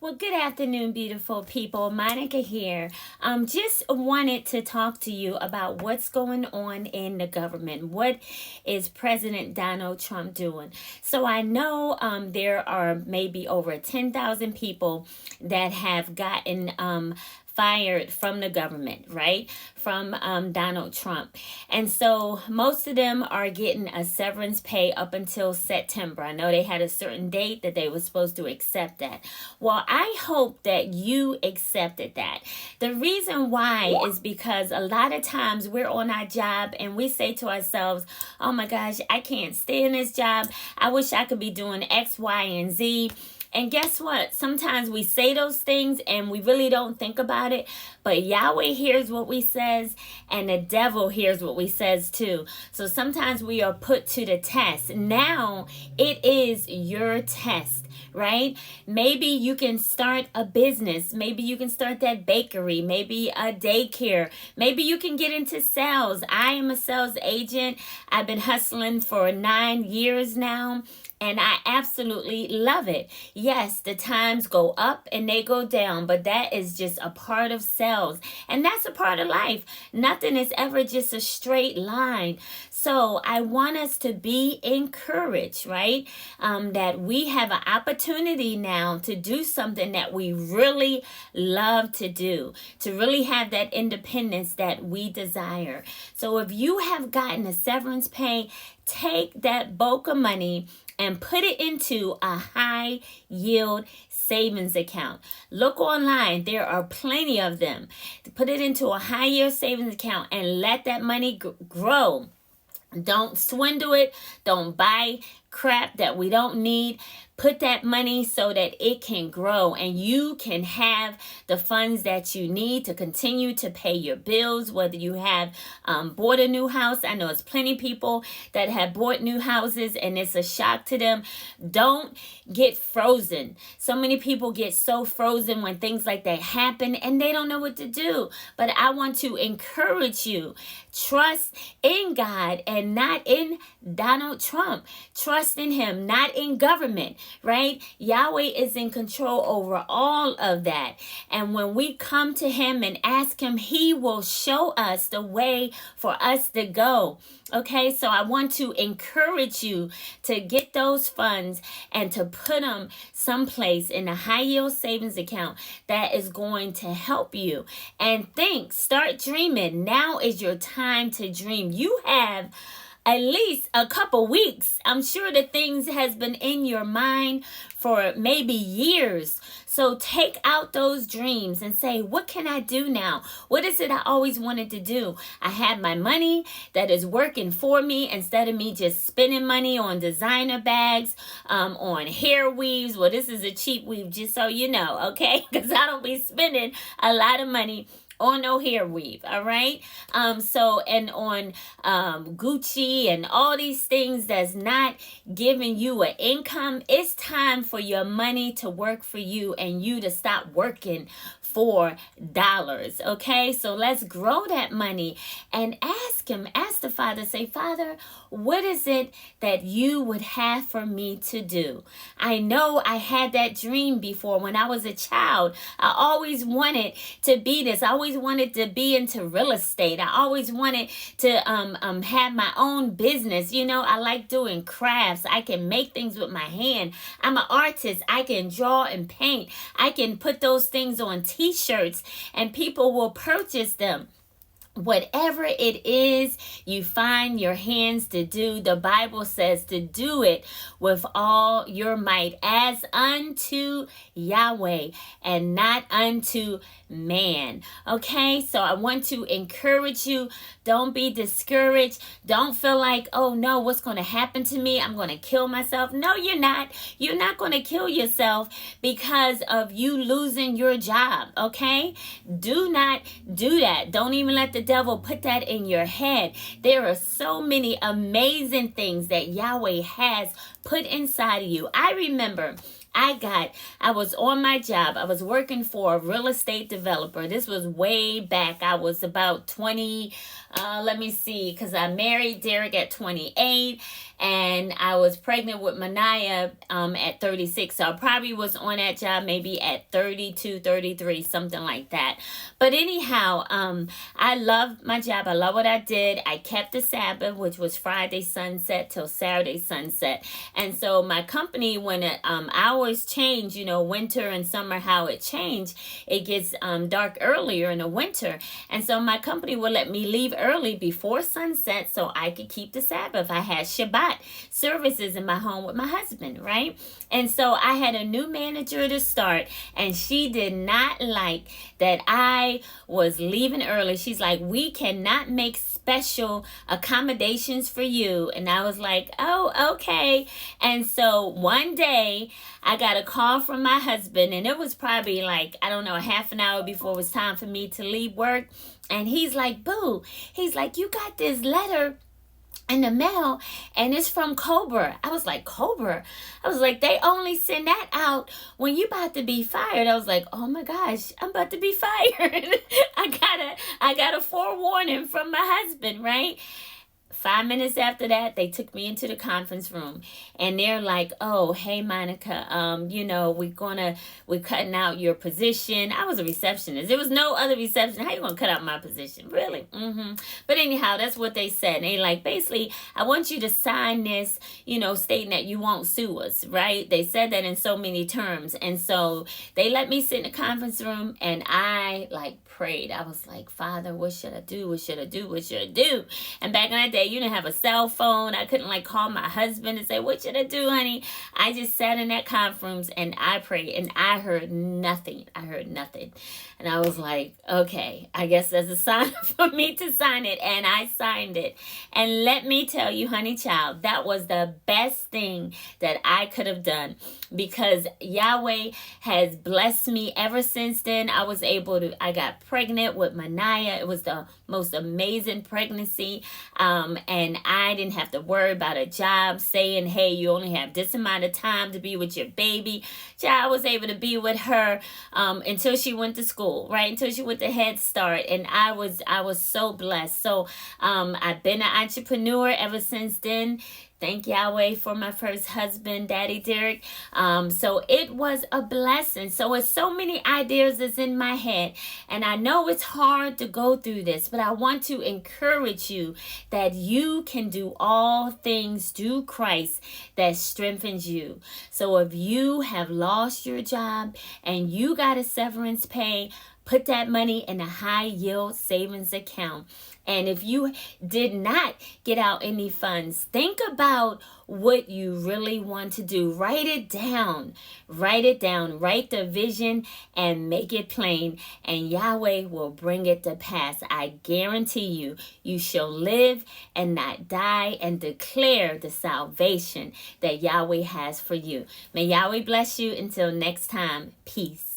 Well, good afternoon, beautiful people. Monica here. Just wanted to talk to you about what's going on in the government. What is President Donald Trump doing? So I know there are maybe over 10,000 people that have gotten fired from the government, right? From Donald Trump. And so most of them are getting a severance pay up until September. I know they had a certain date that they were supposed to accept that. Well, I hope that you accepted that. The reason why is because a lot of times we're on our job and we say to ourselves, oh my gosh, I can't stay in this job. I wish I could be doing X, Y, and Z. And guess what? Sometimes we say those things and we really don't think about it. But Yahweh hears what we says and the devil hears what we says too. So sometimes we are put to the test. Now it is your test. Right? Maybe you can start a business. Maybe you can start that bakery, maybe a daycare. Maybe you can get into sales. I am a sales agent. I've been hustling for 9 years now. And I absolutely love it. Yes, the times go up and they go down, but that is just a part of sales. And that's a part of life. Nothing is ever just a straight line. So I want us to be encouraged, right? That we have an opportunity now to do something that we really love to do, to really have that independence that we desire. So if you have gotten a severance pay, take that bulk of money and put it into a high yield savings account. Look online. There are plenty of them. Put it into a high yield savings account and let that money grow. Don't swindle it. Don't buy crap that we don't need. Put that money so that it can grow and you can have the funds that you need to continue to pay your bills, whether you have bought a new house. I know it's plenty of people that have bought new houses and it's a shock to them. Don't get frozen. So many people get so frozen when things like that happen and they don't know what to do. But I want to encourage you. Trust in God and not in Donald Trump. Trust in him, not in government, right? Yahweh is in control over all of that. And when we come to him and ask him, he will show us the way for us to go. Okay, so I want to encourage you to get those funds and to put them someplace in a high yield savings account that is going to help you. And start dreaming. Now is your time to dream. You have at least a couple weeks. I'm sure the things has been in your mind for maybe years. So take out those dreams and say, what can I do now? What is it I always wanted to do? I have my money that is working for me instead of me just spending money on designer bags, on hair weaves. Well, this is a cheap weave, just so you know, okay? Because I don't be spending a lot of money on no hair weave, all right? And on Gucci and all these things that's not giving you an income. It's time for your money to work for you and you to stop working for dollars, okay? So let's grow that money and ask the Father, say, Father, what is it that you would have for me to do? I know I had that dream before when I was a child. I always wanted to be this. I always wanted to be into real estate. I always wanted to have my own business. You know, I like doing crafts. I can make things with my hand. I'm an artist. I can draw and paint. I can put those things on t-shirts and people will purchase them. Whatever it is you find your hands to do, the Bible says to do it with all your might as unto Yahweh and not unto man. Okay, so I want to encourage you. Don't be discouraged. Don't feel like, oh no, what's going to happen to me? I'm going to kill myself. No, you're not. You're not going to kill yourself because of you losing your job. Okay, do not do that. Don't even let the devil put that in your head. There are so many amazing things that Yahweh has put inside of you. I remember I was on my job. I was working for a real estate developer. This was way back. I was about 20, because I married Derek at 28. and I was pregnant with Manaya at 36. So I probably was on that job maybe at 32, 33, something like that. But anyhow, I love my job. I love what I did. I kept the Sabbath, which was Friday sunset till Saturday sunset. And so my company, when hours change, winter and summer, how it changed, it gets dark earlier in the winter. And so my company would let me leave early before sunset so I could keep the Sabbath. I had Shabbat services in my home with my husband, right? And so I had a new manager to start, and she did not like that I was leaving early. She's like, we cannot make special accommodations for you. And I was like, oh, okay. And so one day I got a call from my husband, and it was probably like, I don't know, a half an hour before it was time for me to leave work. And he's like, Boo, he's like, you got this letter in the mail, and it's from Cobra. I was like, Cobra? I was like, they only send that out when you about to be fired. I was like, oh my gosh, I'm about to be fired. I got a forewarning from my husband, right? 5 minutes after that, they took me into the conference room, and they're like, oh, hey, Monica, we're cutting out your position. I was a receptionist. There was no other reception. How you going to cut out my position? Really? But anyhow, that's what they said. They like, basically, I want you to sign this, stating that you won't sue us, right? They said that in so many terms. And so they let me sit in the conference room, and I prayed. I was like, Father, what should I do? What should I do? What should I do? And back in that day, you didn't have a cell phone. I couldn't call my husband and say, what should I do, honey? I just sat in that conference and I prayed, and I heard nothing. And I was like, okay, I guess that's a sign for me to sign it. And I signed it. And let me tell you, honey child, that was the best thing that I could have done, because Yahweh has blessed me ever since then. I got pregnant with Manaya. It was the most amazing pregnancy. And I didn't have to worry about a job saying, hey, you only have this amount of time to be with your baby. I was able to be with her until she went to school, right? Until she went to Head Start. And I was so blessed. So I've been an entrepreneur ever since then. Thank Yahweh for my first husband, Daddy Derek. So it was a blessing. So it's so many ideas that's in my head. And I know it's hard to go through this, but I want to encourage you that you can do all things through Christ that strengthens you. So if you have lost your job and you got a severance pay, put that money in a high yield savings account. And if you did not get out any funds, think about what you really want to do. Write it down. Write the vision and make it plain. And Yahweh will bring it to pass. I guarantee you, you shall live and not die and declare the salvation that Yahweh has for you. May Yahweh bless you. Until next time, peace.